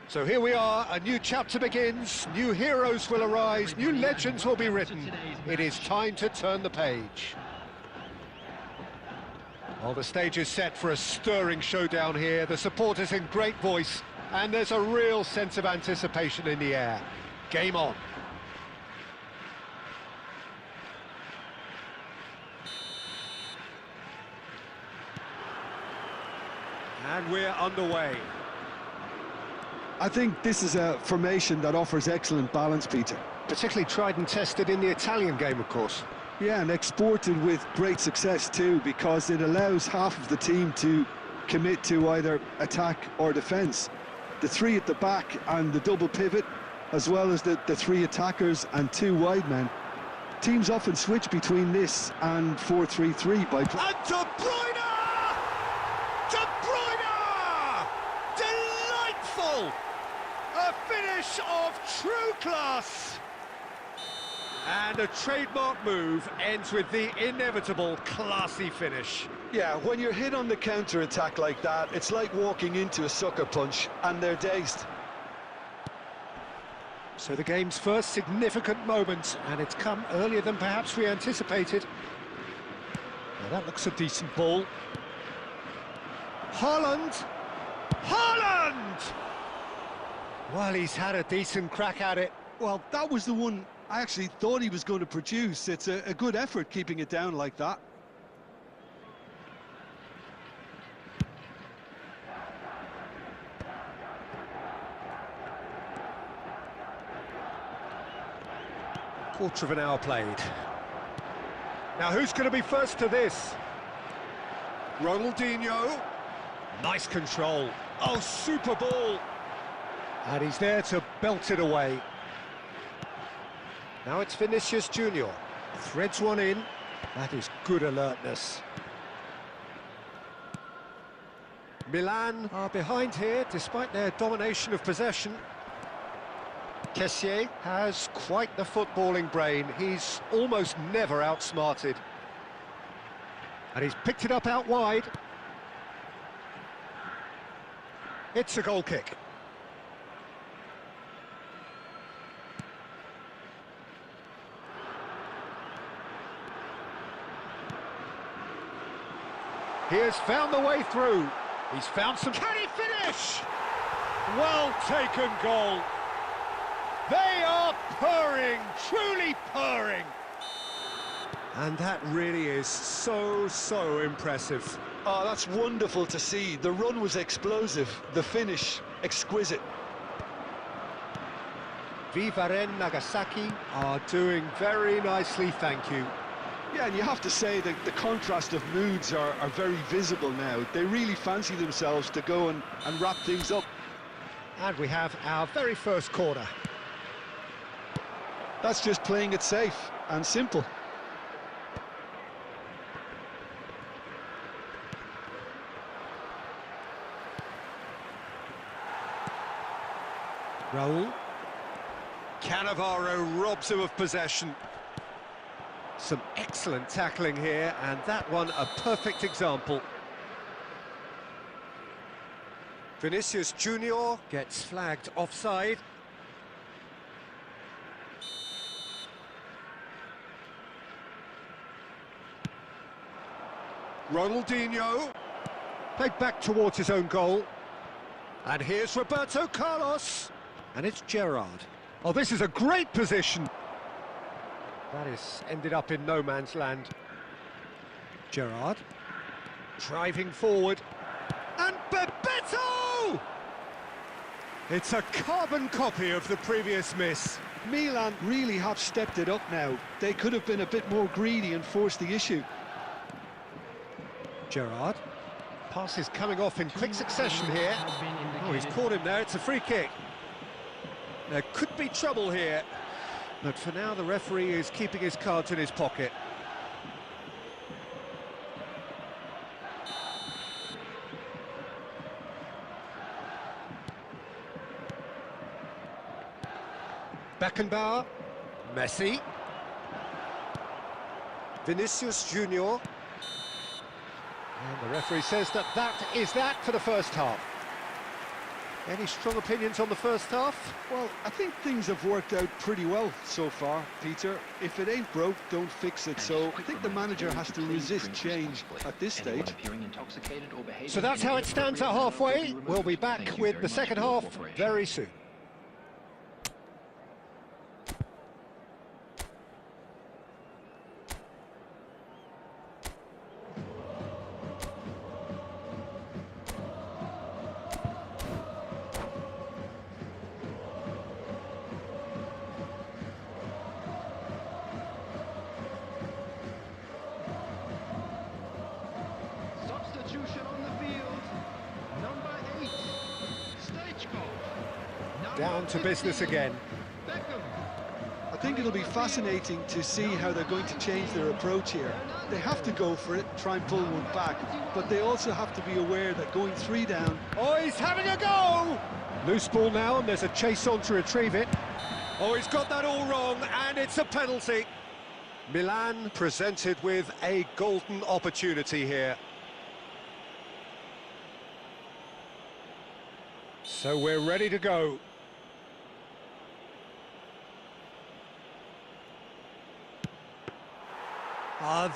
So here we are, a new chapter begins, new heroes will arise, new legends will be written. It is time to turn the page. Well, the stage is set for a stirring showdown here, the supporters in great voice, and there's a real sense of anticipation in the air. Game on. And we're underway. I think this is a formation that offers excellent balance, Peter. Particularly tried and tested in the Italian game, of course. Yeah, and exported with great success too, because it allows half of the team to commit to either attack or defence. The three at the back and the double pivot, as well as the three attackers and two wide men. Teams often switch between this and 4-3-3 by... And De Bruyne! De Bruyne! Delightful! A finish of true class! And a trademark move ends with the inevitable classy finish. Yeah, when you're hit on the counter-attack like that, it's like walking into a sucker punch, and they're dazed. So the game's first significant moment, and it's come earlier than perhaps we anticipated. Now that looks a decent ball. Haaland! Haaland! Well, he's had a decent crack at it. Well, that was the one I actually thought he was going to produce. It's a good effort keeping it down like that. Quarter of an hour played. Now who's going to be first to this? Ronaldinho. Nice control. Oh, super ball. And he's there to belt it away. Now it's Vinicius Junior. Threads one in. That is good alertness. Milan are behind here, despite their domination of possession. Kessié has quite the footballing brain. He's almost never outsmarted. And he's picked it up out wide. It's a goal kick. He has found the way through. He's found some... Can he finish? Well taken goal. They are purring, truly purring. And that really is so impressive. Oh, that's wonderful to see. The run was explosive, the finish exquisite. Vivaren Nagasaki are doing very nicely, thank you. Yeah, and you have to say that the contrast of moods are very visible now. They really fancy themselves to go and wrap things up. And we have our very first corner. That's just playing it safe and simple. Raul. Cannavaro robs him of possession. Some excellent tackling here, and that one a perfect example. Vinicius Junior gets flagged offside. Ronaldinho. Played back towards his own goal. And here's Roberto Carlos. And it's Gerrard. Oh, this is a great position. That is ended up in no man's land. Gerrard. Driving forward. And Bebeto! It's a carbon copy of the previous miss. Milan really have stepped it up now. They could have been a bit more greedy and forced the issue. Gerrard. Pass is coming off in quick succession here. Oh, he's caught him there. It's a free kick. There could be trouble here. But for now, the referee is keeping his cards in his pocket. Beckenbauer. Messi. Vinicius Junior. And the referee says that is that for the first half. Any strong opinions on the first half? Well, I think things have worked out pretty well so far, Peter. If it ain't broke, don't fix it. So I think the manager has to resist change at this stage. So that's how it stands at halfway. We'll be back with the second half very soon. Down to business again. I think it'll be fascinating to see how they're going to change their approach here. They have to go for it, try and pull one back, but they also have to be aware that going 3 down... Oh, he's having a go! Loose ball now, and there's a chase on to retrieve it. Oh, he's got that all wrong, and it's a penalty. Milan presented with a golden opportunity here. So we're ready to go.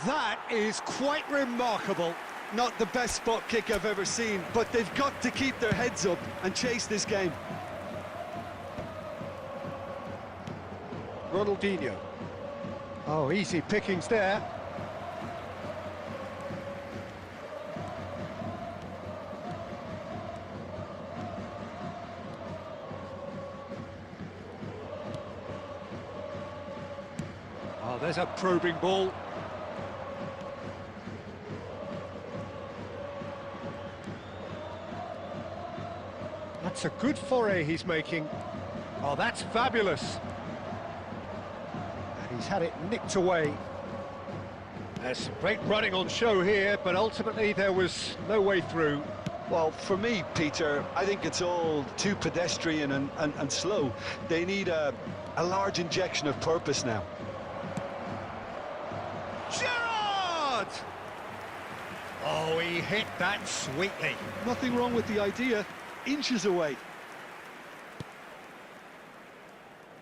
That is quite remarkable. Not the best spot kick I've ever seen, but they've got to keep their heads up and chase this game. Ronaldinho. Oh, easy pickings there. Oh, there's a probing ball. That's a good foray he's making. Oh, that's fabulous. And he's had it nicked away. There's some great running on show here, but ultimately there was no way through. Well, for me, Peter, I think it's all too pedestrian and slow. They need a large injection of purpose now. Gerrard! Oh, he hit that sweetly. Nothing wrong with the idea. Inches away.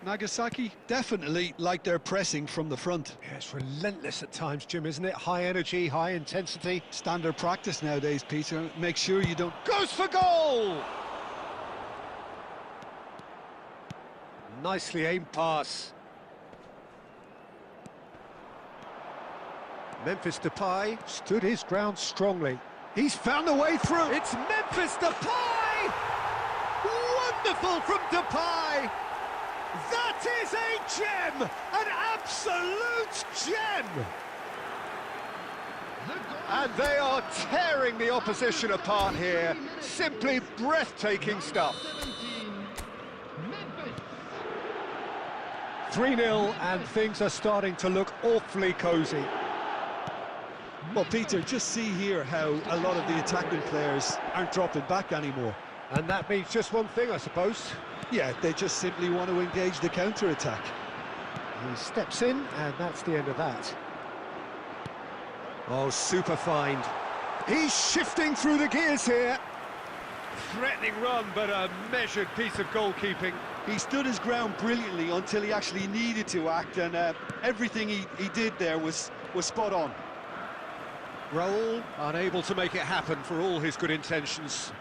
Nagasaki definitely like their pressing from the front. Yeah, it's relentless at times, Jim, isn't it? High energy, high intensity. Standard practice nowadays, Peter. Make sure you don't... Goes for goal! Nicely aimed pass. Memphis Depay stood his ground strongly. He's found a way through. It's Memphis Depay! Wonderful from Depay! That is a gem! An absolute gem! And they are tearing the opposition apart here. Simply breathtaking stuff. 3-0, and things are starting to look awfully cosy. Well, Peter, just see here how a lot of the attacking players aren't dropping back anymore. And that means just one thing, I suppose. Yeah, they just simply want to engage the counter-attack. He steps in, and that's the end of that. Oh, super find. He's shifting through the gears here. Threatening run, but a measured piece of goalkeeping. He stood his ground brilliantly until he actually needed to act, and everything he did there was spot on. Raul unable to make it happen for all his good intentions.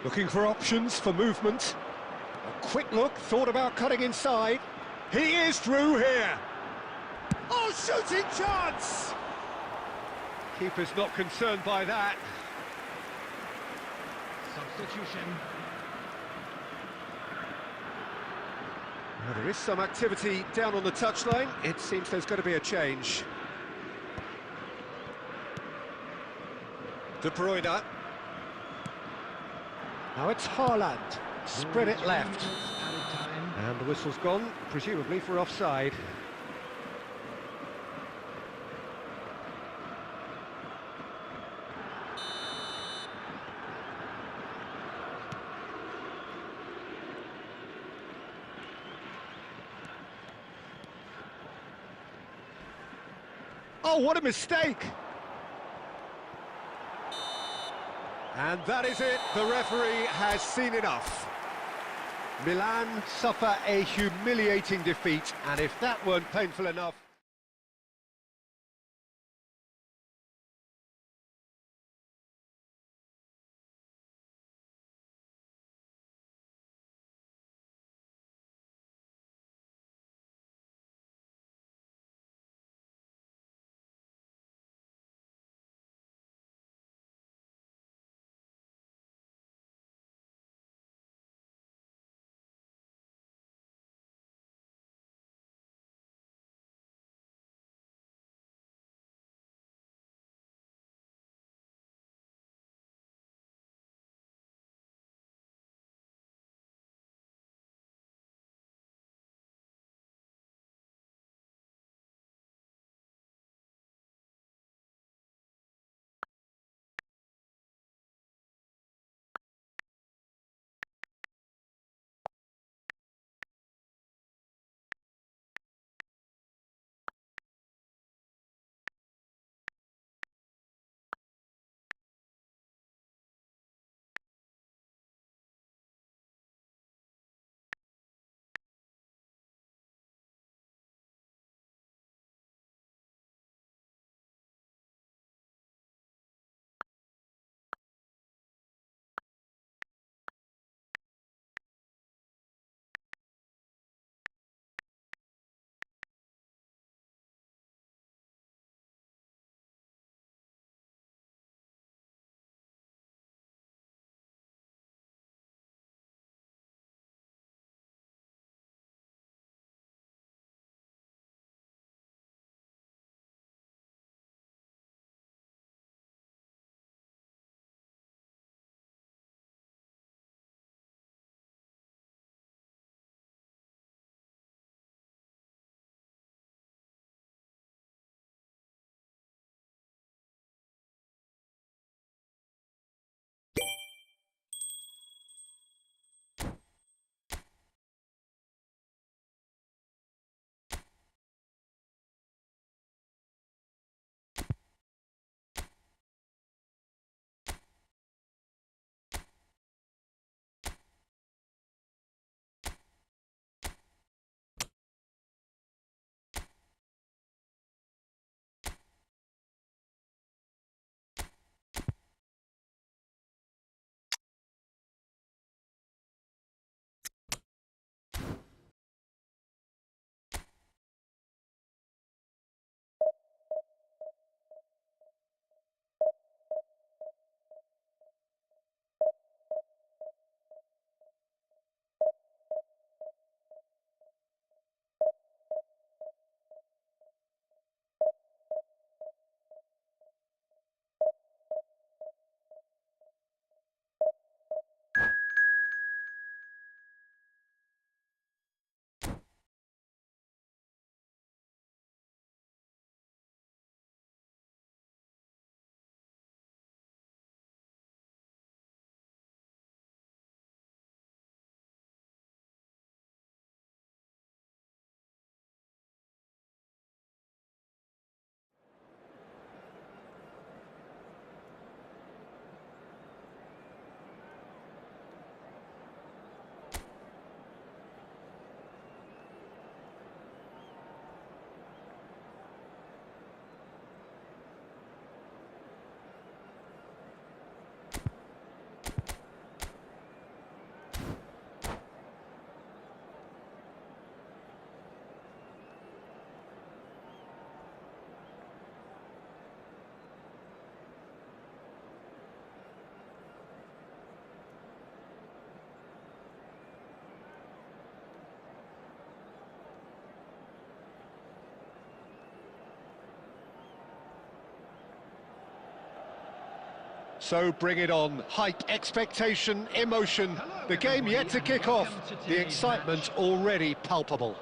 Looking for options for movement. A quick look, thought about cutting inside. He is through here. Oh, shooting chance! Keeper's not concerned by that. Substitution. Well, there is some activity down on the touchline. It seems there's going to be a change. De Bruyne. Now it's Haaland. Spread it left. And the whistle's gone, presumably for offside. Oh, what a mistake! And that is it. The referee has seen enough. Milan suffer a humiliating defeat, and if that weren't painful enough... So bring it on. Hype, expectation, emotion. The game yet to kick off. The excitement already palpable.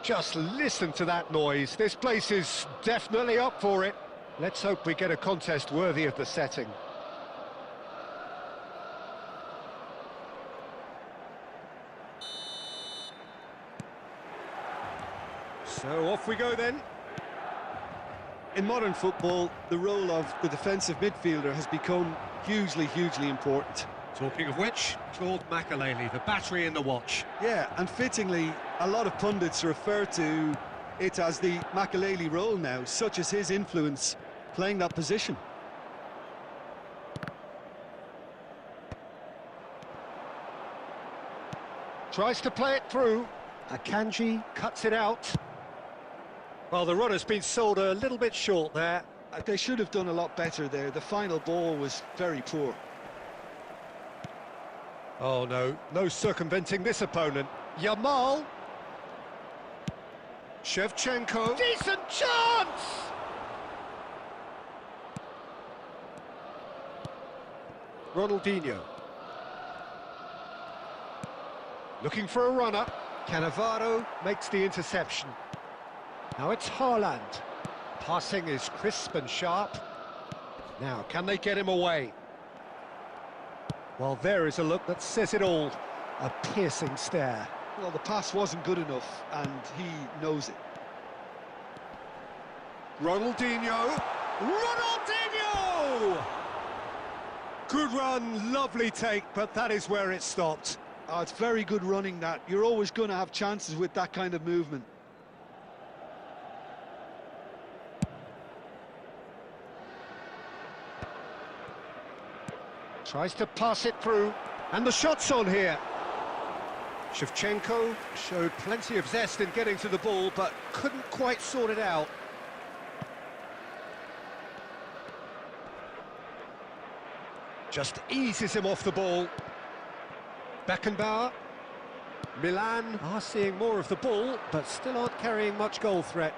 Just listen to that noise. This place is definitely up for it. Let's hope we get a contest worthy of the setting. So off we go then. In modern football, the role of the defensive midfielder has become hugely important. Talking of which, Claude Makelele, the battery in the watch. Yeah, and fittingly, a lot of pundits refer to it as the Makelele role now, such as his influence playing that position. Tries to play it through. Akanji cuts it out. Well, the run has been sold a little bit short there. They should have done a lot better there. The final ball was very poor. Oh no, no circumventing this opponent. Yamal. Shevchenko. Decent chance! Ronaldinho. Looking for a runner. Cannavaro makes the interception. Now it's Haaland. Passing is crisp and sharp. Now, can they get him away? Well, there is a look that says it all. A piercing stare. Well, the pass wasn't good enough, and he knows it. Ronaldinho! Ronaldinho! Good run, lovely take, but that is where it stopped. Oh, it's very good running, that. You're always going to have chances with that kind of movement. Tries to pass it through, and the shot's on here. Shevchenko showed plenty of zest in getting to the ball, but couldn't quite sort it out. Just eases him off the ball. Beckenbauer. Milan are seeing more of the ball, but still aren't carrying much goal threat.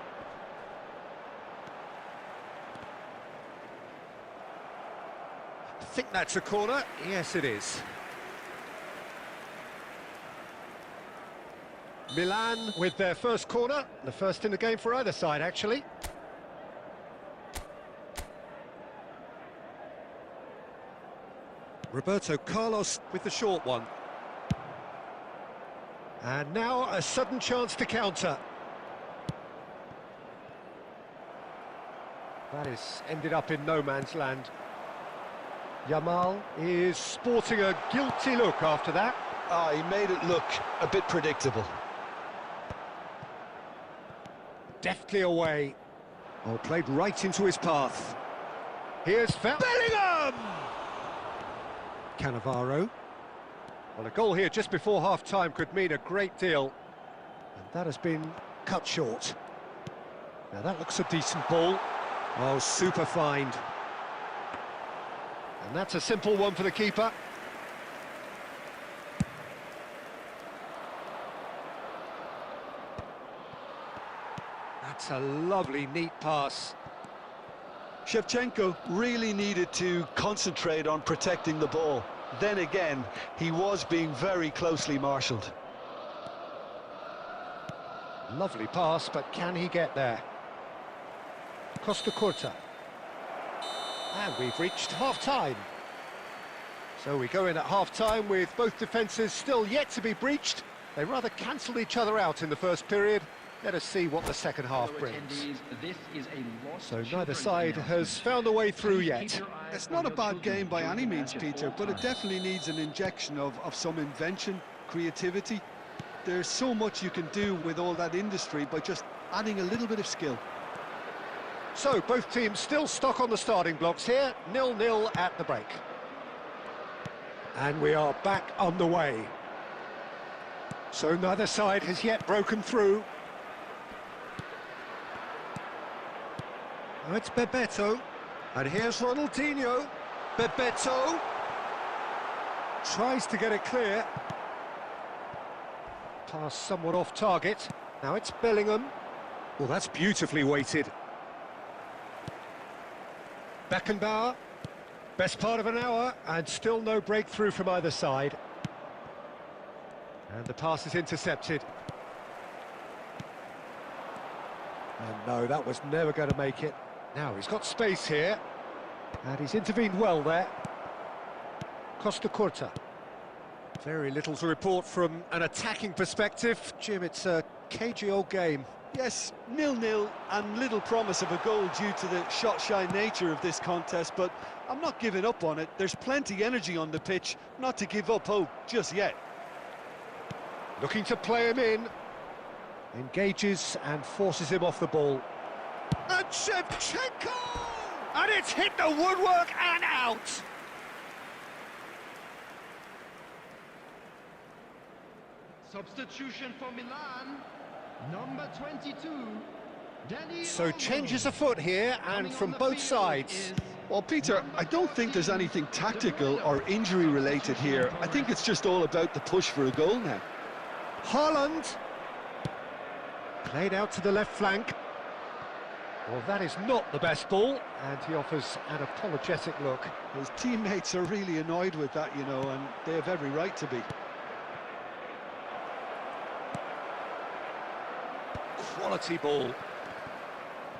I think that's a corner. Yes, it is. Milan with their first corner, the first in the game for either side, actually. Roberto Carlos with the short one. And now a sudden chance to counter. That is ended up in no man's land. Yamal is sporting a guilty look after that. He made it look a bit predictable. Deftly away. Oh, played right into his path. Here's Bellingham! Cannavaro. Well, a goal here just before half-time could mean a great deal. And that has been cut short. Now that looks a decent ball. Oh, super find. And that's a simple one for the keeper. That's a lovely, neat pass. Shevchenko really needed to concentrate on protecting the ball. Then again, he was being very closely marshalled. Lovely pass, but can he get there? Costa Curta. And we've reached half-time. So we go in at half-time with both defences still yet to be breached. They rather cancelled each other out in the first period. Let us see what the second half brings. So neither side has found a way through yet. It's not a bad game by any means, Peter, but it definitely needs an injection of some invention, creativity. There's so much you can do with all that industry by just adding a little bit of skill. So both teams still stuck on the starting blocks here, 0-0 at the break. And we are back on the way. So neither side has yet broken through. Now it's Bebeto, and here's Ronaldinho. Bebeto tries to get it clear. Pass somewhat off target. Now it's Bellingham. Well, that's beautifully weighted. Beckenbauer. Best part of an hour, and still no breakthrough from either side. And the pass is intercepted. And no, that was never going to make it. Now, he's got space here. And he's intervened well there. Costa Curta. Very little to report from an attacking perspective. Jim, it's a cagey old game. Yes, 0-0 and little promise of a goal due to the shot-shy nature of this contest, but I'm not giving up on it. There's plenty energy on the pitch, not to give up hope just yet. Looking to play him in. Engages and forces him off the ball. And Shevchenko! And it's hit the woodwork and out! Substitution for Milan, number 22, Danny So Olmo. changes afoot here, and from both sides. Well, Peter, I don't think there's anything tactical or injury-related here. I think it's just all about the push for a goal now. Haaland. Played out to the left flank. Well, that is not the best ball, and he offers an apologetic look. His teammates are really annoyed with that, you know, and they have every right to be. Quality ball.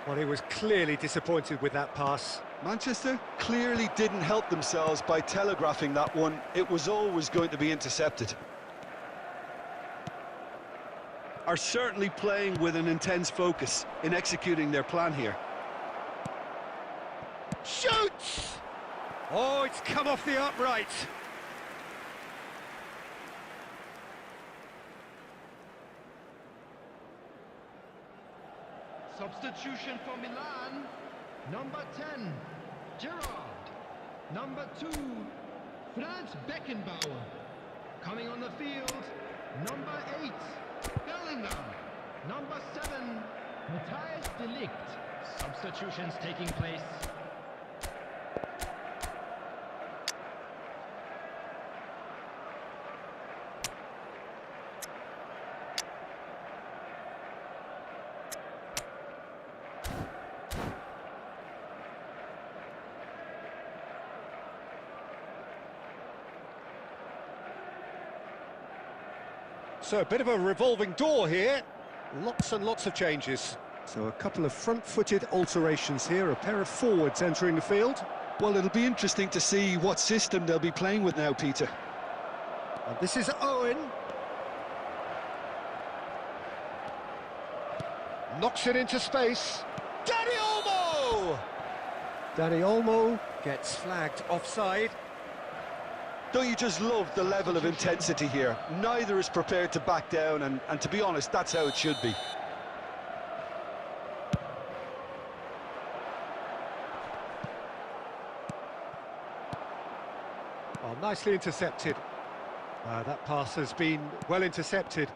Well, he was clearly disappointed with that pass. Manchester clearly didn't help themselves by telegraphing that one. It was always going to be intercepted. Are certainly playing with an intense focus in executing their plan here. Shoots! Oh, it's come off the upright. Substitution for Milan, number 10, Gerrard. Number 2, Franz Beckenbauer. Coming on the field, number 8, Bellingham. Number 7, Matthias de Ligt. Substitutions taking place. So a bit of a revolving door here. Lots and lots of changes. So a couple of front-footed alterations here, a pair of forwards entering the field. Well, it'll be interesting to see what system they'll be playing with now, Peter. And this is Owen. Knocks it into space. Danny Olmo! Danny Olmo gets flagged offside. Don't you just love the level of intensity here? Neither is prepared to back down, and to be honest, that's how it should be. Oh, nicely intercepted. That pass has been well intercepted.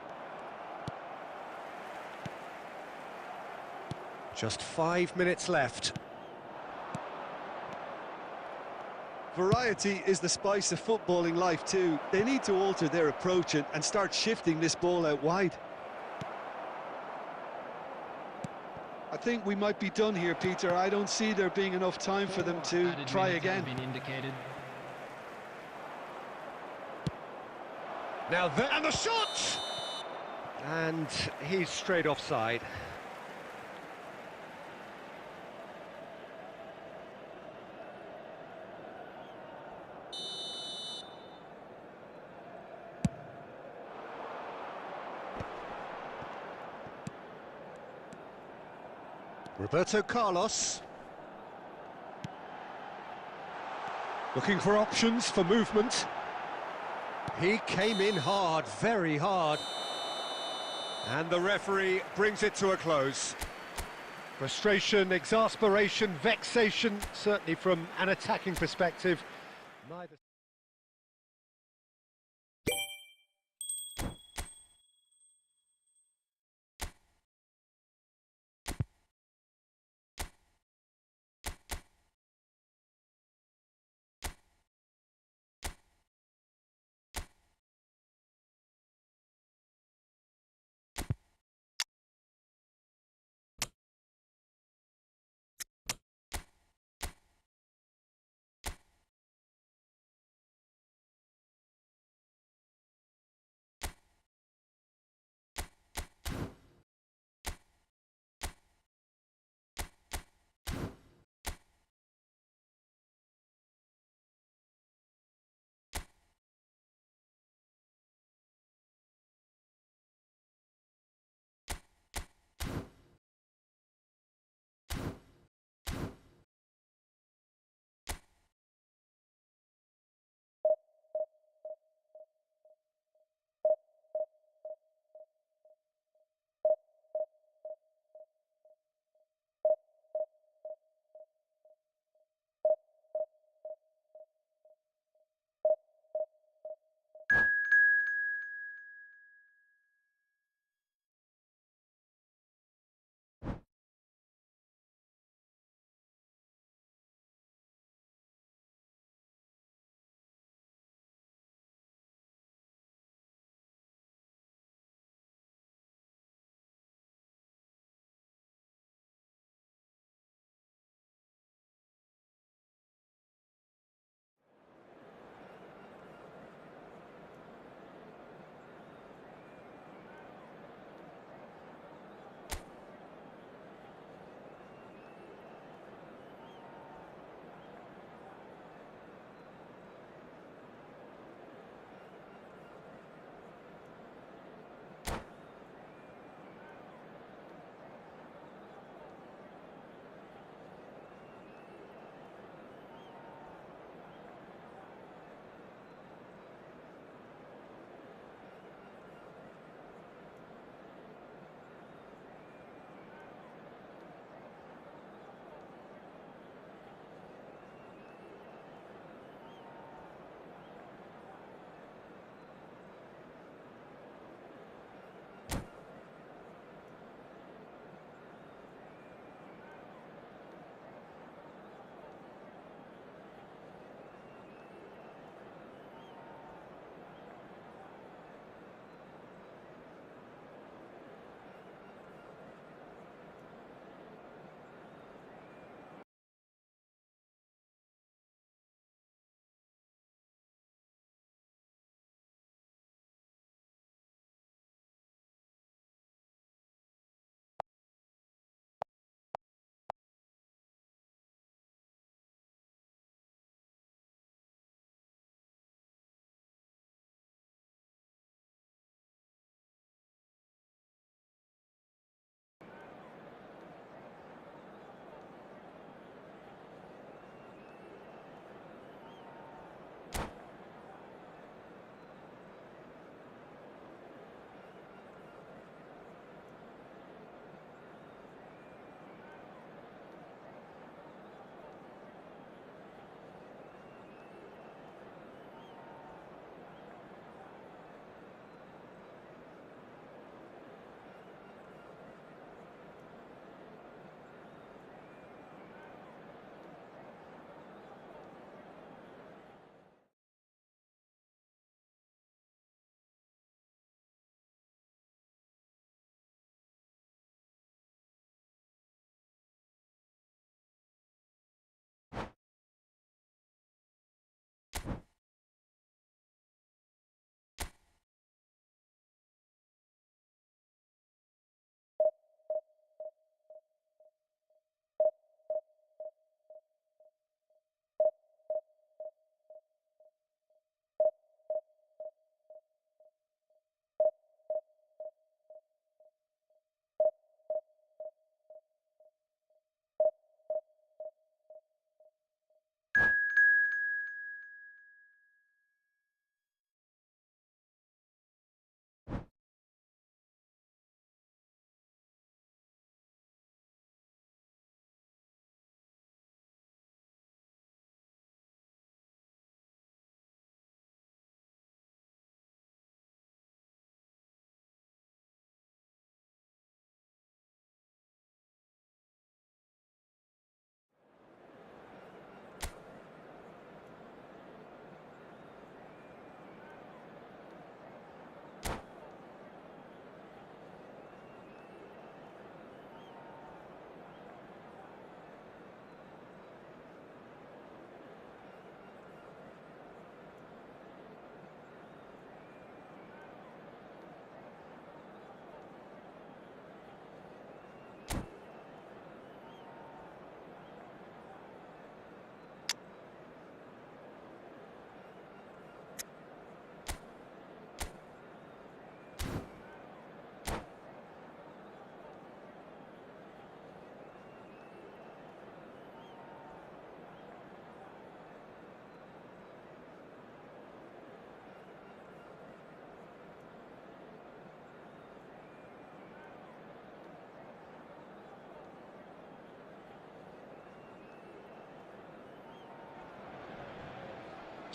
Just 5 minutes left. Variety is the spice of footballing life too. They need to alter their approach and start shifting this ball out wide. I think we might be done here, Peter. I don't see there being enough time for them to try again. Now there, and the shot! And he's straight offside. Roberto Carlos. Looking for options for movement. He came in hard, very hard. And the referee brings it to a close. Frustration, exasperation, vexation, certainly from an attacking perspective. Neither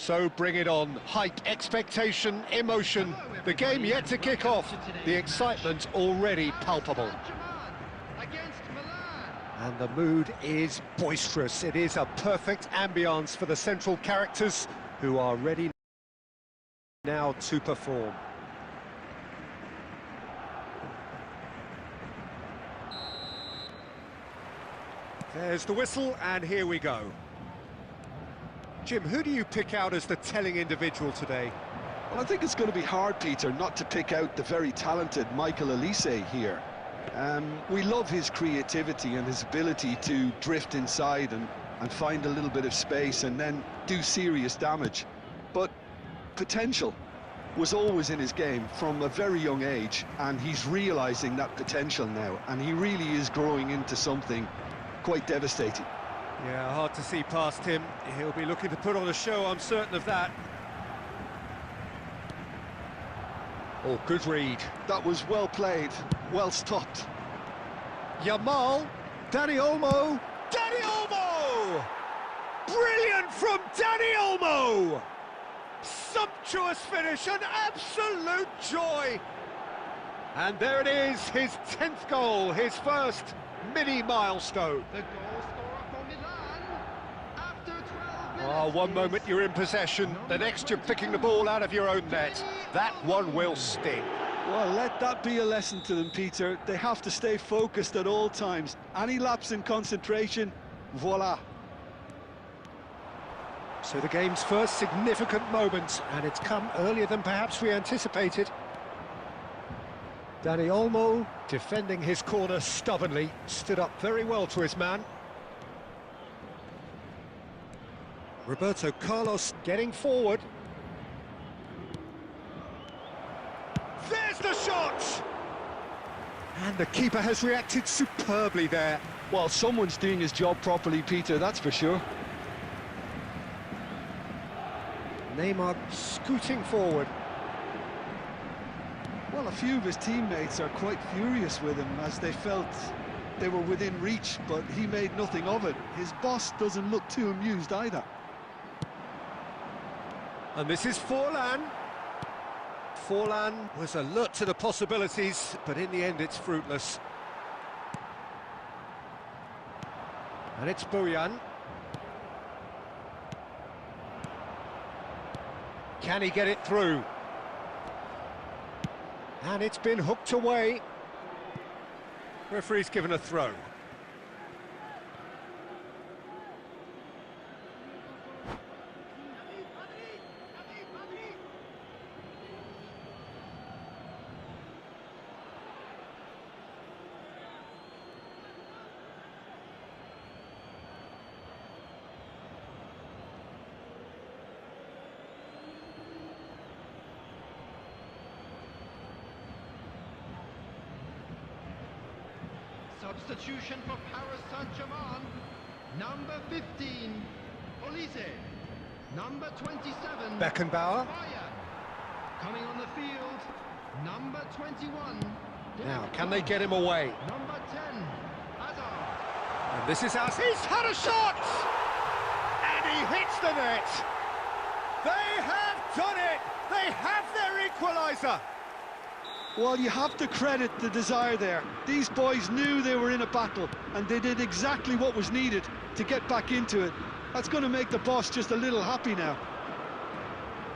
So bring it on. Hype, expectation, emotion. The game yet to kick off. The excitement already palpable. And the mood is boisterous. It is a perfect ambience for the central characters who are ready now to perform. There's the whistle, and here we go. Jim, who do you pick out as the telling individual today? Well, I think it's going to be hard, Peter, not to pick out the very talented Michael Elise here. We love his creativity and his ability to drift inside and find a little bit of space and then do serious damage. But potential was always in his game from a very young age, and he's realising that potential now, and he really is growing into something quite devastating. Yeah, hard to see past him. He'll be looking to put on a show, I'm certain of that. Oh, good read. That was well played, well stopped. Yamal, Dani Olmo, Dani Olmo! Brilliant from Dani Olmo! Sumptuous finish, an absolute joy! And there it is, his 10th goal, his first mini milestone. The goal scorer for Milan after 12 minutes. Oh, one moment you're in possession, the next you're picking the ball out of your own net. That one will sting. Well, let that be a lesson to them, Peter. They have to stay focused at all times. Any lapse in concentration, voila. So the game's first significant moment, and it's come earlier than perhaps we anticipated. Dani Olmo, defending his corner stubbornly, stood up very well to his man. Roberto Carlos getting forward. There's the shot! And the keeper has reacted superbly there. Well, someone's doing his job properly, Peter, that's for sure. Neymar scooting forward. Well, a few of his teammates are quite furious with him as they felt they were within reach, but he made nothing of it. His boss doesn't look too amused either. And this is Forlan. Forlan was alert to the possibilities, but in the end it's fruitless. And it's Bojan. Can he get it through? And it's been hooked away. Referee's given a throw. Substitution for Paris Saint-Germain. Number 15, Olise. Number 27, Beckenbauer. Bayern. Coming on the field, number 21. Now, can they get him away? Number 10, Hazard. And this is us. He's had a shot! And he hits the net. They have done it! They have their equaliser! Well, you have to credit the desire there. These boys knew they were in a battle, and they did exactly what was needed to get back into it. That's going to make the boss just a little happy now.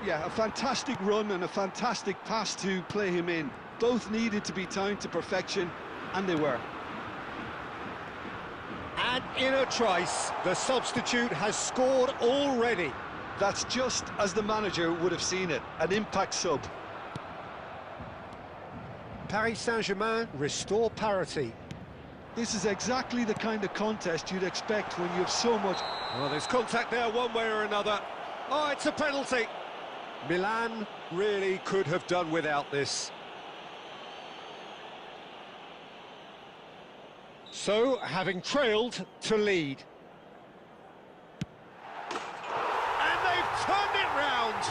Yeah, a fantastic run and a fantastic pass to play him in. Both needed to be timed to perfection, and they were. And in a trice, the substitute has scored already. That's just as the manager would have seen it, an impact sub. Paris Saint-Germain restore parity. This is exactly the kind of contest you'd expect when you have so much... Well, there's contact there one way or another. Oh, it's a penalty. Milan really could have done without this. So, having trailed to lead. And they've turned it round.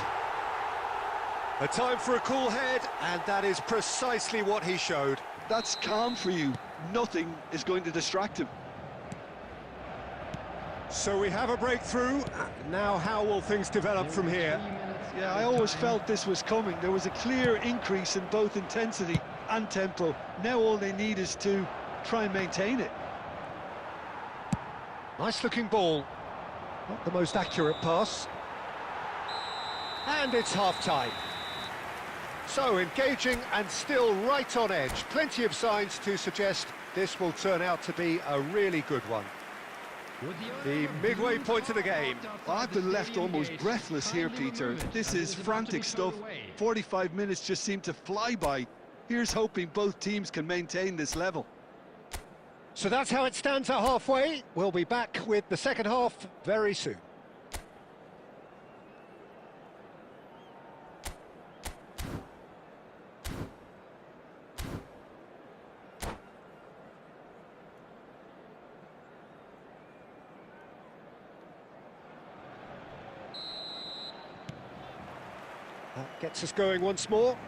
A time for a cool head, and that is precisely what he showed. That's calm for you. Nothing is going to distract him. So we have a breakthrough. Now how will things develop from here? Yeah, I always felt this was coming. There was a clear increase in both intensity and tempo. Now all they need is to try and maintain it. Nice looking ball. Not the most accurate pass. And it's half-time. So engaging and still right on edge. Plenty of signs to suggest this will turn out to be a really good one. The midway point of the game. I've been left almost breathless here, Peter. This is frantic stuff. 45 minutes just seem to fly by. Here's hoping both teams can maintain this level. So that's how it stands at halfway. We'll be back with the second half very soon. That gets us going once more.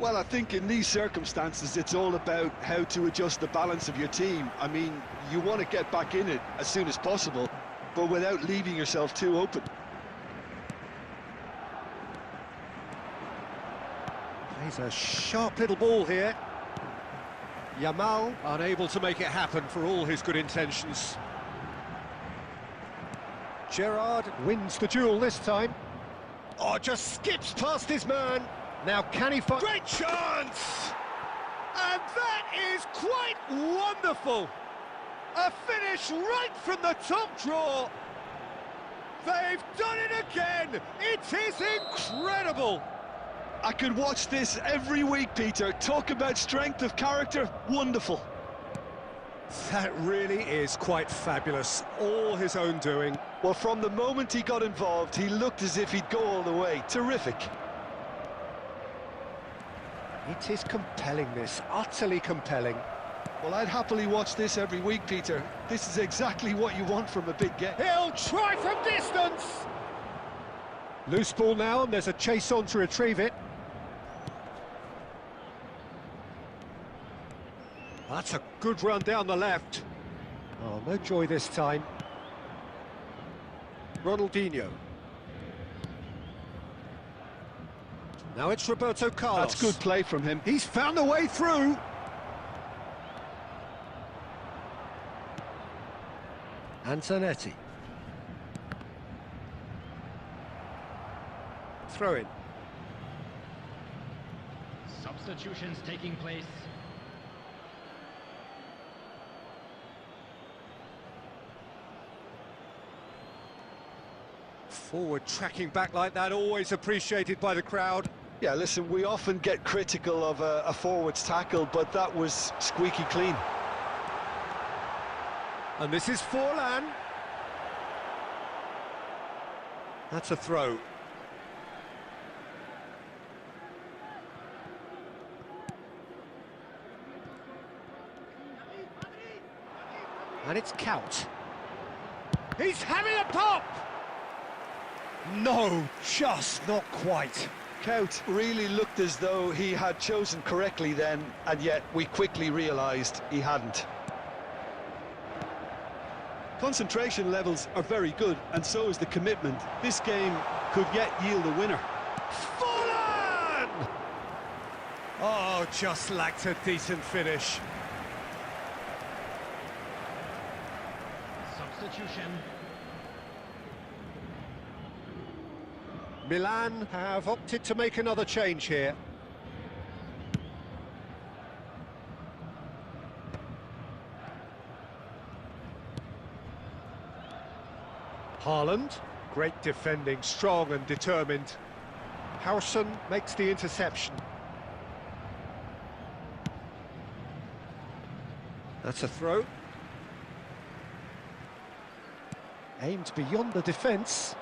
Well, I think in these circumstances, it's all about how to adjust the balance of your team. I mean, you want to get back in it as soon as possible, but without leaving yourself too open. Plays a sharp little ball here. Yamal unable to make it happen for all his good intentions. Gerrard wins the duel this time. Oh, just skips past his man. Now can he find... Great chance! And that is quite wonderful! A finish right from the top draw! They've done it again! It is incredible! I could watch this every week, Peter. Talk about strength of character, wonderful. That really is quite fabulous. All his own doing. Well, from the moment he got involved, he looked as if he'd go all the way. Terrific. It is compelling, this. Utterly compelling. Well, I'd happily watch this every week, Peter. This is exactly what you want from a big game. He'll try from distance! Loose ball now, and there's a chase on to retrieve it. That's a good run down the left. Oh, no joy this time. Ronaldinho. Now it's Roberto Carlos. That's good play from him. He's found a way through. Antonetti. Throw in. Substitutions taking place. Forward tracking back like that, always appreciated by the crowd. Yeah, listen, we often get critical of a forward's tackle, but that was squeaky clean. And this is Forlan. That's a throw. And it's Count. He's having a pop! No, just not quite. Count really looked as though he had chosen correctly then, and yet we quickly realised he hadn't. Concentration levels are very good, and so is the commitment. This game could yet yield a winner. Forlan! Oh, just lacked a decent finish. Substitution. Milan have opted to make another change here. Haaland, great defending, strong and determined. Howson makes the interception. That's a throw. Aimed beyond the defence.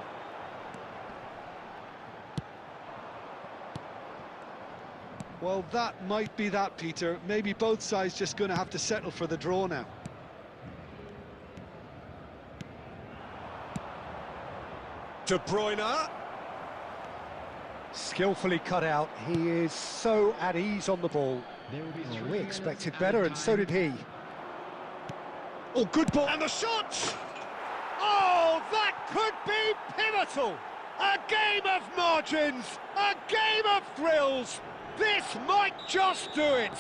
Well, that might be that, Peter. Maybe both sides just going to have to settle for the draw now. De Bruyne. Skillfully cut out. He is so at ease on the ball. Oh, we expected better, and so did he. Oh, good ball. And the shot! could be pivotal. A game of margins, a game of thrills. This might just do it.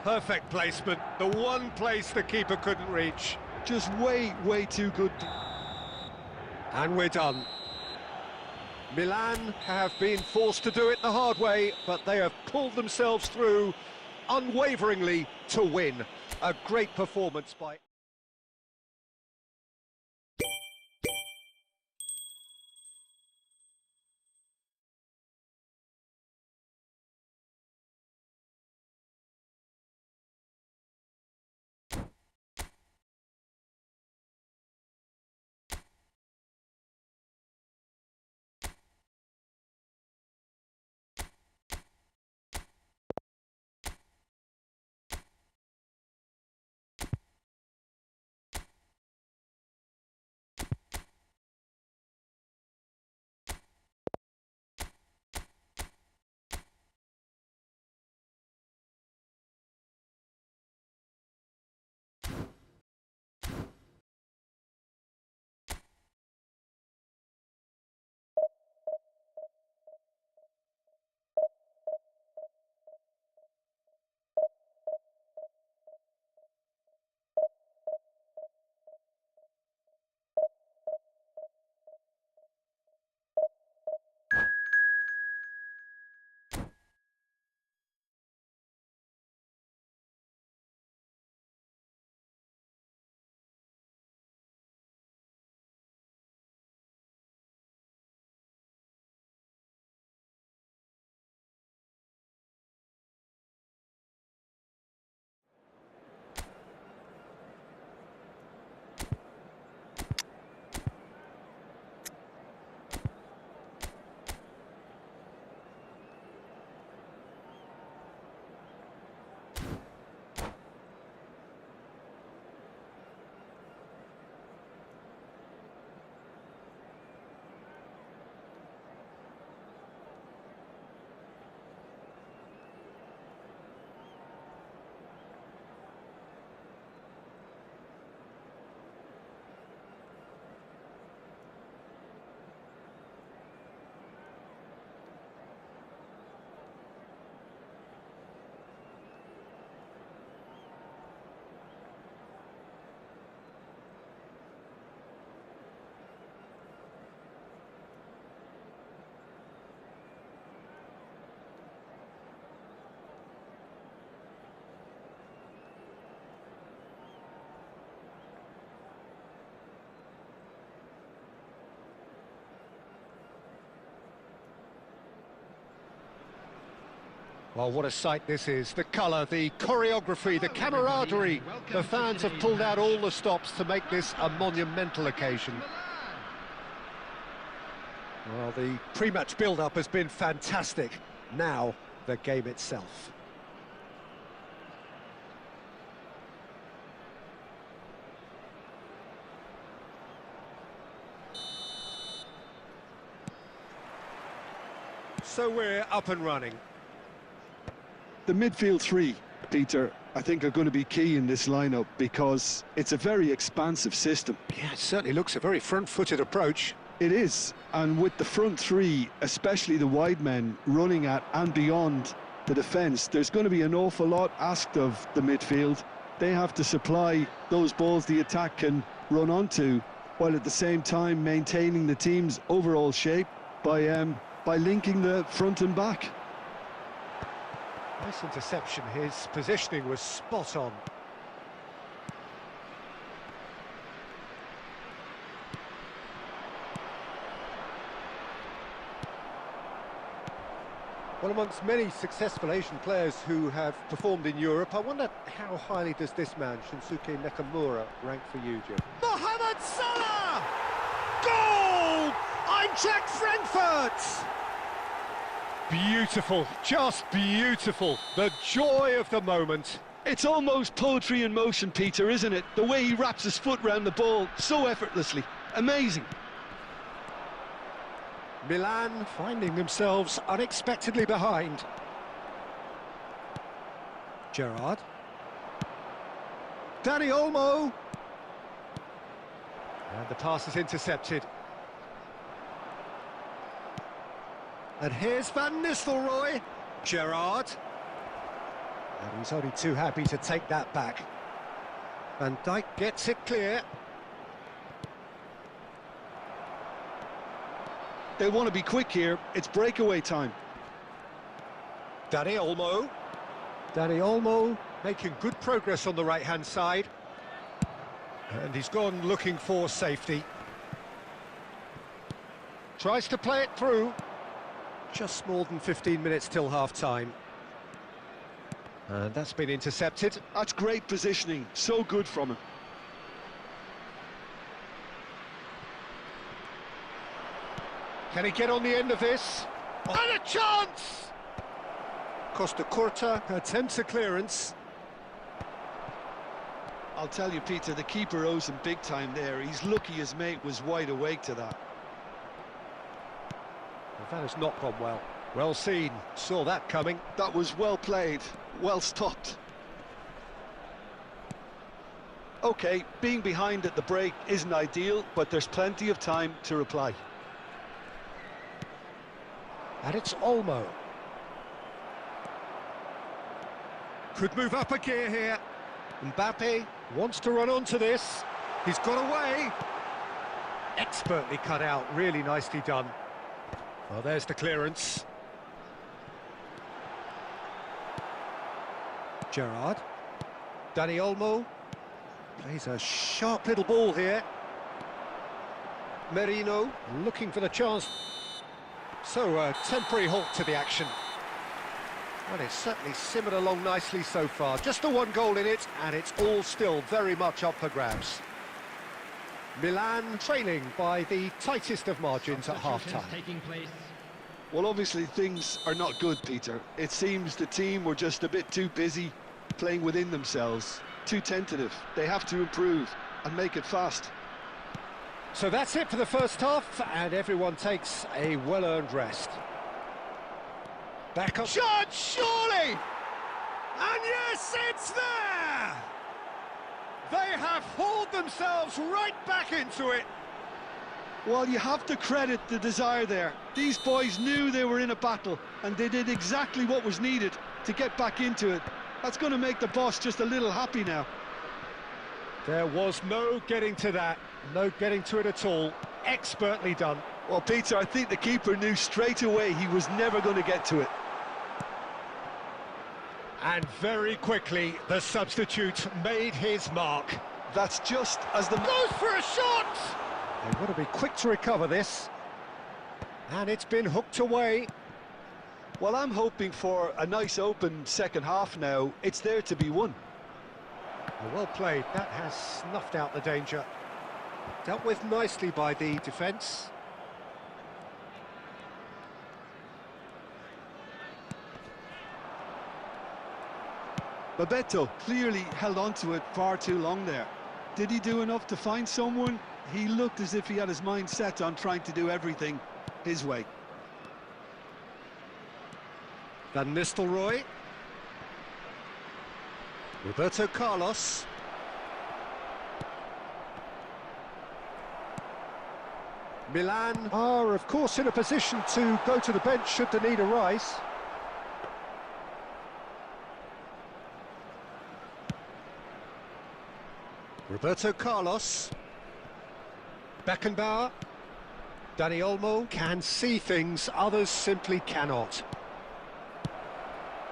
Perfect placement, the one place the keeper couldn't reach. Just way too good. And we're done. Milan have been forced to do it the hard way, but they have pulled themselves through unwaveringly to win. A great performance by... Well, what a sight this is. The colour, the choreography, the camaraderie. The fans have pulled out all the stops to make this a monumental occasion. Well, the pre-match build-up has been fantastic. Now, the game itself. So we're up and running. The midfield three, Peter, I think are going to be key in this lineup because it's a very expansive system. Yeah, it certainly looks a very front-footed approach. It is, and with the front three, especially the wide men running at and beyond the defence, there's going to be an awful lot asked of the midfield. They have to supply those balls the attack can run onto, while at the same time maintaining the team's overall shape by linking the front and back. Nice interception, his positioning was spot on. Well, amongst many successful Asian players who have performed in Europe, I wonder how highly does this man, Shinsuke Nakamura, rank for you, Jim? Mohamed Salah! Goal! Eintracht Frankfurt! Beautiful, just beautiful. The joy of the moment. It's almost poetry in motion, Peter, isn't it? The way he wraps his foot round the ball so effortlessly. Amazing. Milan finding themselves unexpectedly behind. Gerrard. Dani Olmo. And And the pass is intercepted. And here's Van Nistelrooy. Gerrard. And he's only too happy to take that back. Van Dijk gets it clear. They want to be quick here. It's breakaway time. Dani Olmo. Dani Olmo making good progress on the right-hand side. And he's gone looking for safety. Tries to play it through. Just more than 15 minutes till half-time. And that's been intercepted. That's great positioning. So good from him. Can he get on the end of this? Oh. And a chance! Costa Curta attempts a clearance. I'll tell you, Peter, the keeper owes him big time there. He's lucky his mate was wide awake to that. Well, that has not gone well. Well seen, saw that coming. That was well played, well stopped. OK, being behind at the break isn't ideal, but there's plenty of time to reply. And it's Olmo. Could move up a gear here. Mbappe wants to run onto this. He's got away. Expertly cut out, really nicely done. Well, there's the clearance. Gerrard. Dani Olmo. Plays a sharp little ball here. Merino looking for the chance. So a temporary halt to the action. Well, it's certainly simmered along nicely so far. Just the one goal in it, and it's all still very much up for grabs. Milan trailing by the tightest of margins at half-time. Well, obviously things are not good, Peter. It seems the team were just a bit too busy playing within themselves, too tentative. They have to improve and make it fast. So that's it for the first half, and everyone takes a well-earned rest. Back up. Shot, surely! And yes, it's there! They have hauled themselves right back into it. Well, you have to credit the desire there. These boys knew they were in a battle, and they did exactly what was needed to get back into it. That's going to make the boss just a little happy now. There was no getting to that, no getting to it at all. Expertly done. Well, Peter, I think the keeper knew straight away he was never going to get to it. And very quickly, the substitute made his mark. That's just as the... Goes for a shot! They want to be quick to recover this. And it's been hooked away. Well, I'm hoping for a nice open second half now. It's there to be won. Well played. That has snuffed out the danger. Dealt with nicely by the defence. Bebeto clearly held on to it far too long there. Did he do enough to find someone? He looked as if he had his mind set on trying to do everything his way. Van Nistelrooy. Roberto Carlos. Milan are, of course, in a position to go to the bench should the need arise. Roberto Carlos. Beckenbauer. Dani Olmo can see things others simply cannot.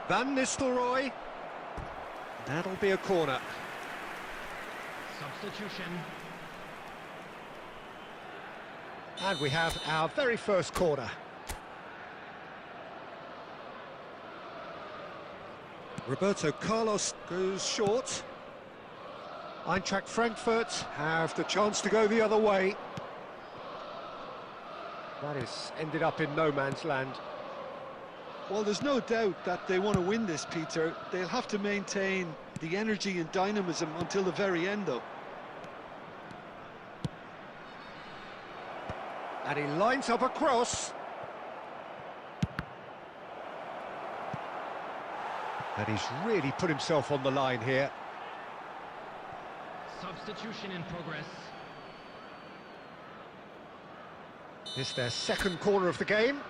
Van Nistelrooy. That'll be a corner. Substitution. And we have our very first corner. Roberto Carlos goes short. Eintracht Frankfurt have the chance to go the other way. That is ended up in no man's land. Well, there's no doubt that they want to win this, Peter. They'll have to maintain the energy and dynamism until the very end, though. And he lines up a cross. And he's really put himself on the line here. Substitution in progress. It's their second corner of the game.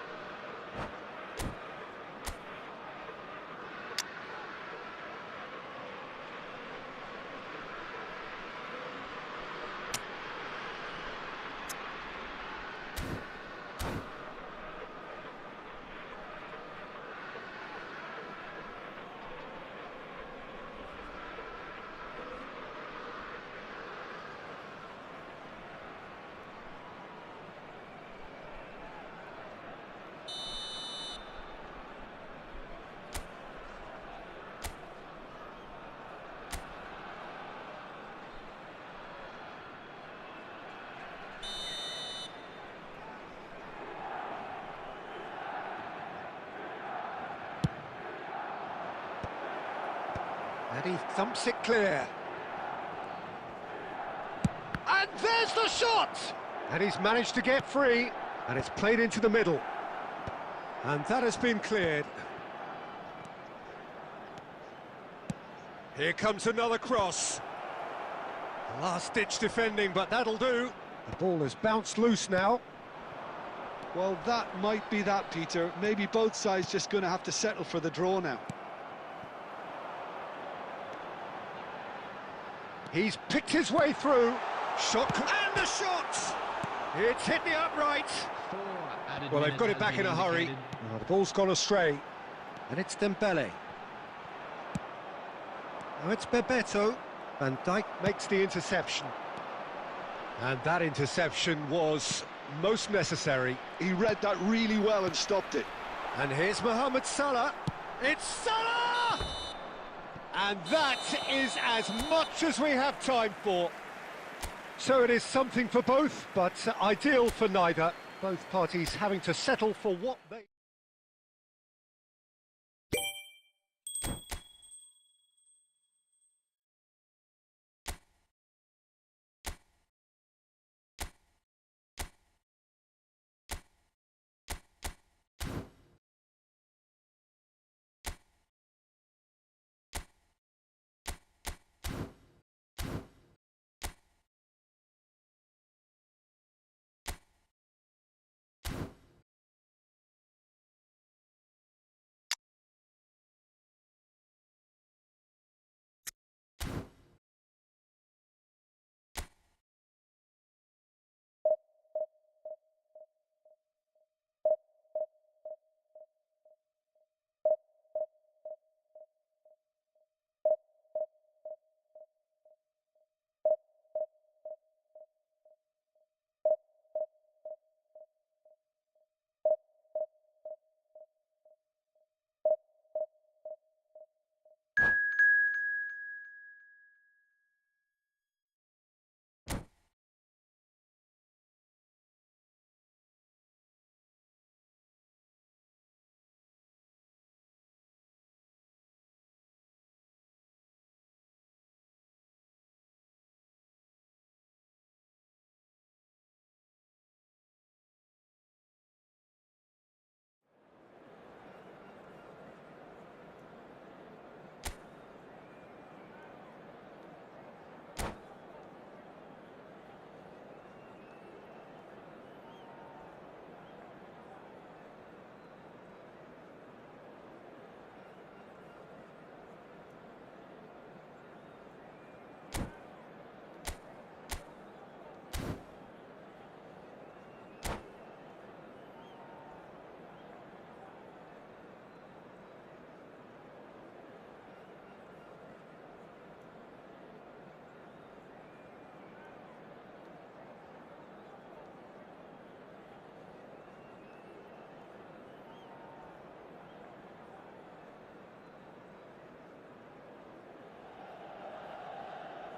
And he thumps it clear. And there's the shot! And he's managed to get free, and it's played into the middle. And that has been cleared. Here comes another cross. Last-ditch defending, but that'll do. The ball has bounced loose now. Well, that might be that, Peter. Maybe both sides just going to have to settle for the draw now. He's picked his way through. Shot, and the shot! It's hit the upright. Well, they've got it back in a hurry. Oh, the ball's gone astray. And it's Dembele. Now it's Bebeto. Van Dijk makes the interception. And that interception was most necessary. He read that really well and stopped it. And here's Mohamed Salah. It's Salah! And that is as much as we have time for. So it is something for both, but ideal for neither. Both parties having to settle for what they...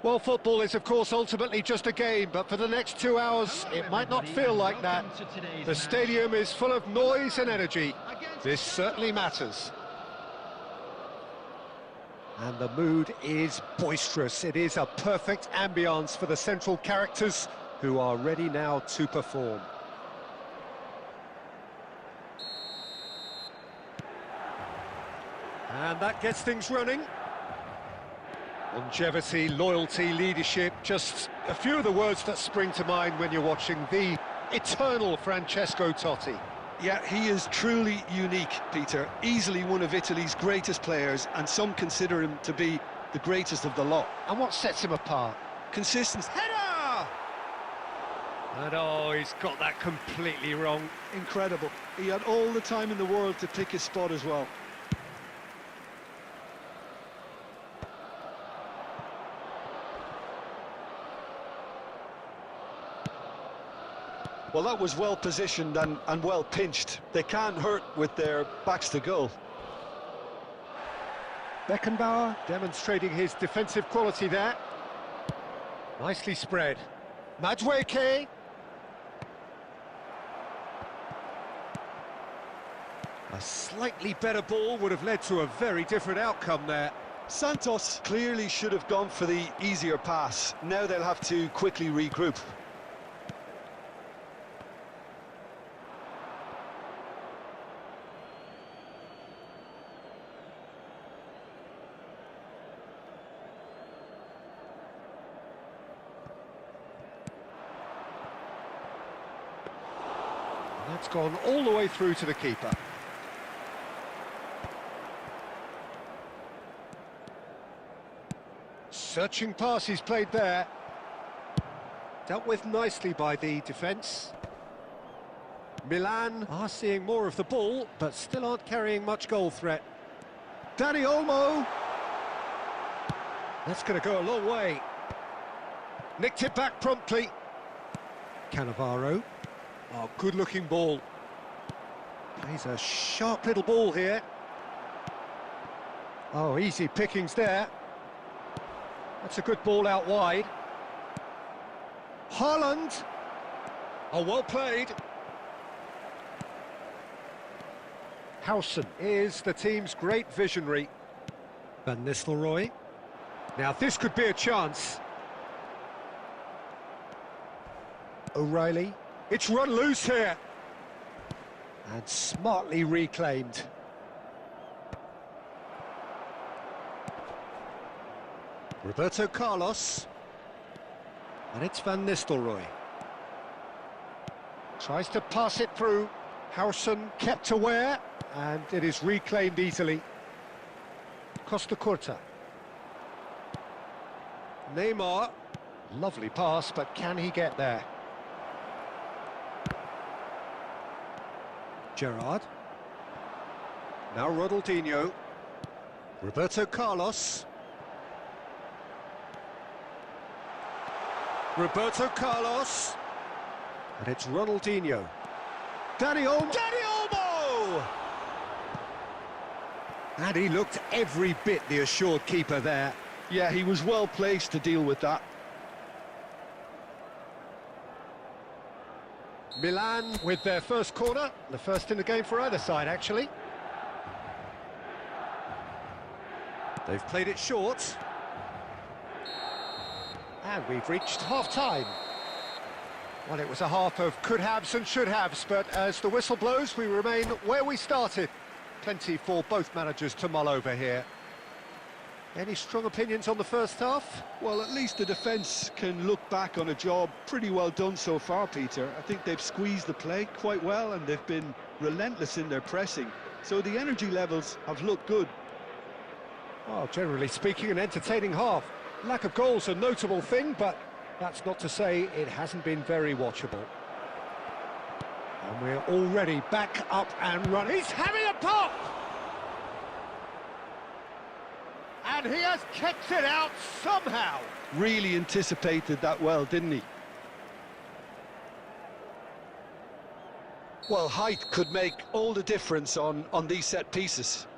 Well, football is, of course, ultimately just a game, but for the next 2 hours, it might not feel like that. The stadium is full of noise and energy. This certainly matters. And the mood is boisterous. It is a perfect ambience for the central characters who are ready now to perform. And that gets things running. Longevity, loyalty, leadership, just a few of the words that spring to mind when you're watching the eternal Francesco Totti. Yeah, he is truly unique, Peter. Easily one of Italy's greatest players, and some consider him to be the greatest of the lot. And what sets him apart? Consistency. Header! And oh, he's got that completely wrong. Incredible. He had all the time in the world to pick his spot as well. Well, that was well positioned and well pinched. They can't hurt with their backs to goal. Beckenbauer demonstrating his defensive quality there. Nicely spread. Madueke. A slightly better ball would have led to a very different outcome there. Santos clearly should have gone for the easier pass. Now they'll have to quickly regroup. That's gone all the way through to the keeper. Searching pass he's played there. Dealt with nicely by the defence. Milan are seeing more of the ball, but still aren't carrying much goal threat. Dani Olmo. That's going to go a long way. Nicked it back promptly. Cannavaro. Oh, good-looking ball. Plays a sharp little ball here. Oh, easy pickings there. That's a good ball out wide. Haaland. Oh, well played. Howson is the team's great visionary. Van Nistelrooy. Now, this could be a chance. O'Reilly. It's run loose here. And smartly reclaimed. Roberto Carlos. And it's Van Nistelrooy. Tries to pass it through. Howson kept aware. And it is reclaimed easily. Costa Curta. Neymar. Lovely pass, but can he get there? Gerrard. Now Ronaldinho. Roberto Carlos. Roberto Carlos. And it's Ronaldinho. Dani Olmo. Dani Olmo! And he looked every bit the assured keeper there. Yeah, he was well placed to deal with that. Milan with their first corner, the first in the game for either side, actually. They've played it short. And we've reached half-time. Well, it was a half of could-haves and should-haves, but as the whistle blows, we remain where we started. Plenty for both managers to mull over here. Any strong opinions on the first half? Well, at least the defence can look back on a job pretty well done so far, Peter. I think they've squeezed the play quite well and they've been relentless in their pressing. So the energy levels have looked good. Well, generally speaking, an entertaining half. Lack of goals a notable thing, but that's not to say it hasn't been very watchable. And we're already back up and running. He's having a pop! And he has kept it out somehow. Really anticipated that well, didn't he? Well, height could make all the difference on these set pieces.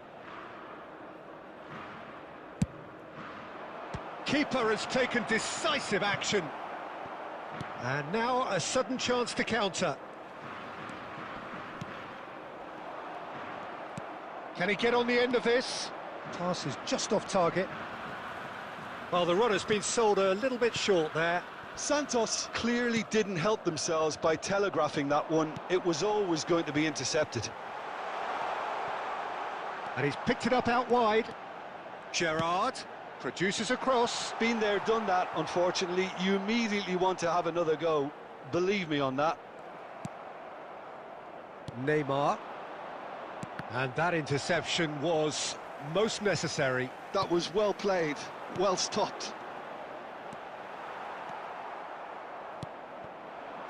Keeper has taken decisive action. And now a sudden chance to counter. Can he get on the end of this? Pass is just off target. Well, the runner's been sold a little bit short there. Santos clearly didn't help themselves by telegraphing that one. It was always going to be intercepted. And he's picked it up out wide. Gerrard produces a cross. Been there, done that, unfortunately. You immediately want to have another go. Believe me on that. Neymar. And that interception was most necessary. That was well played, well stopped.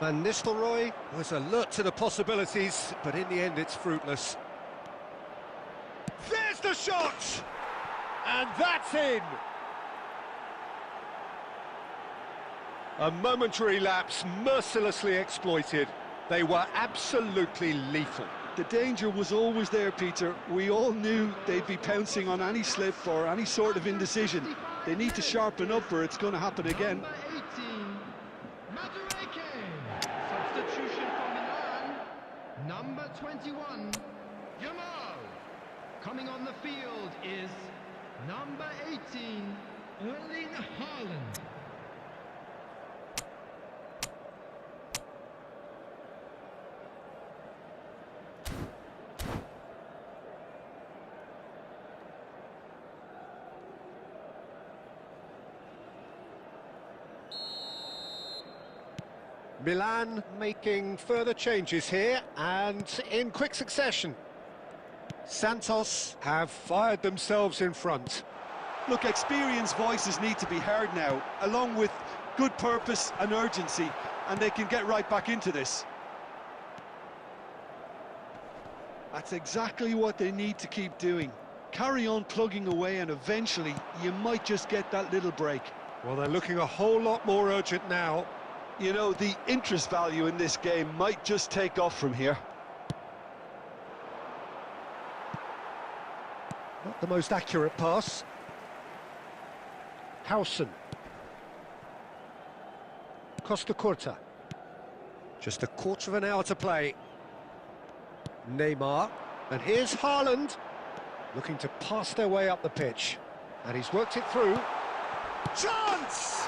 Van Nistelrooy was alert to the possibilities, but in the end it's fruitless. There's the shot! And that's in! A momentary lapse mercilessly exploited. They were absolutely lethal. The danger was always there, Peter. We all knew they'd be pouncing on any slip or any sort of indecision. They need to sharpen up or it's going to happen again. Number 18, Madueke. Substitution for Milan. Number 21, Jamal. Coming on the field is number 18, Erling Haaland. Milan making further changes here, and in quick succession. Santos have fired themselves in front. Look, experienced voices need to be heard now, along with good purpose and urgency, and they can get right back into this. That's exactly what they need to keep doing. Carry on plugging away, and eventually you might just get that little break. Well, they're looking a whole lot more urgent now. You know, the interest value in this game might just take off from here. Not the most accurate pass. Howson. Costa Curta. Just a quarter of an hour to play. Neymar. And here's Haaland. Looking to pass their way up the pitch. And he's worked it through. Chance!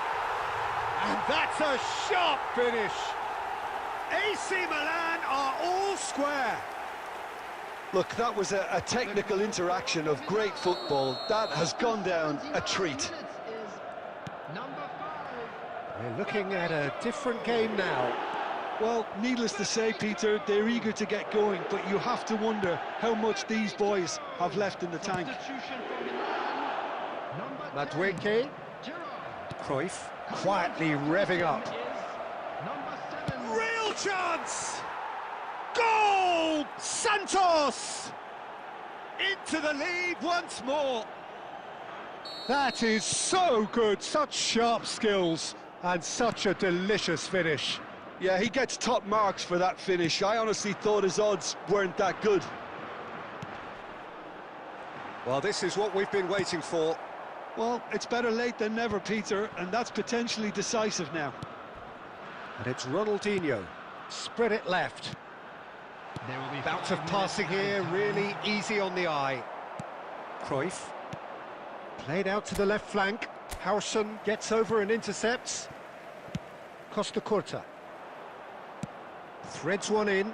And that's a sharp finish. AC Milan are all square. Look, that was a technical interaction of great football. That has gone down a treat. Number 5. We're looking at a different game now. Well, needless to say, Peter, they're eager to get going, but you have to wonder how much these boys have left in the tank. Substitution for Milan. Number 10, Madueke. Gerrard. Cruyff quietly revving up. Number 7. Real chance! Goal! Santos! Into the lead once more. That is so good, such sharp skills, and such a delicious finish. Yeah, he gets top marks for that finish. I honestly thought his odds weren't that good. Well, this is what we've been waiting for. Well, it's better late than never, Peter, and that's potentially decisive now. And it's Ronaldinho. Spread it left. There will be Bout 5 of passing minutes here, added really easy on the eye. Cruyff. Played out to the left flank. Howson gets over and intercepts. Costa Curta. Threads one in.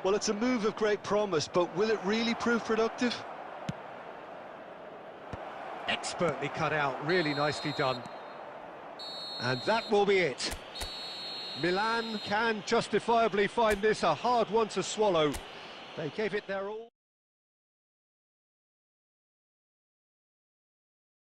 Well, it's a move of great promise, but will it really prove productive? Expertly cut out, really nicely done. And that will be it. Milan can justifiably find this a hard one to swallow. They gave it their all.